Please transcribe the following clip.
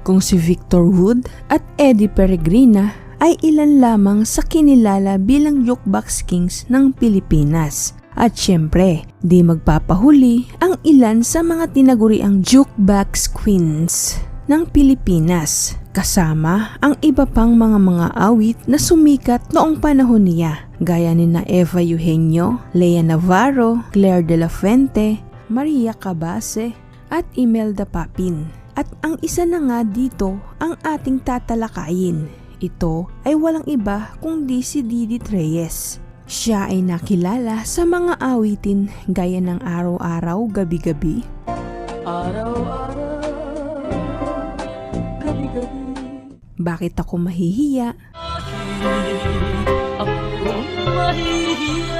Kung si Victor Wood at Eddie Peregrina ay ilan lamang sa kinilala bilang jukebox kings ng Pilipinas. At syempre, di magpapahuli ang ilan sa mga tinaguriang jukebox queens ng Pilipinas, kasama ang iba pang mga awit na sumikat noong panahon niya, gaya ni na Eva Eugenio, Lea Navarro, Claire de la Fuente, Maria Cabase at Imelda Papin. At ang isa na nga dito ang ating tatalakayin. Ito ay walang iba kundi si Didi Reyes. Siya ay nakilala sa mga awitin gaya ng Araw-araw, Gabi-gabi, Araw-araw, Gabi-gabi, Bakit ako mahihiya, Ako mahihiya,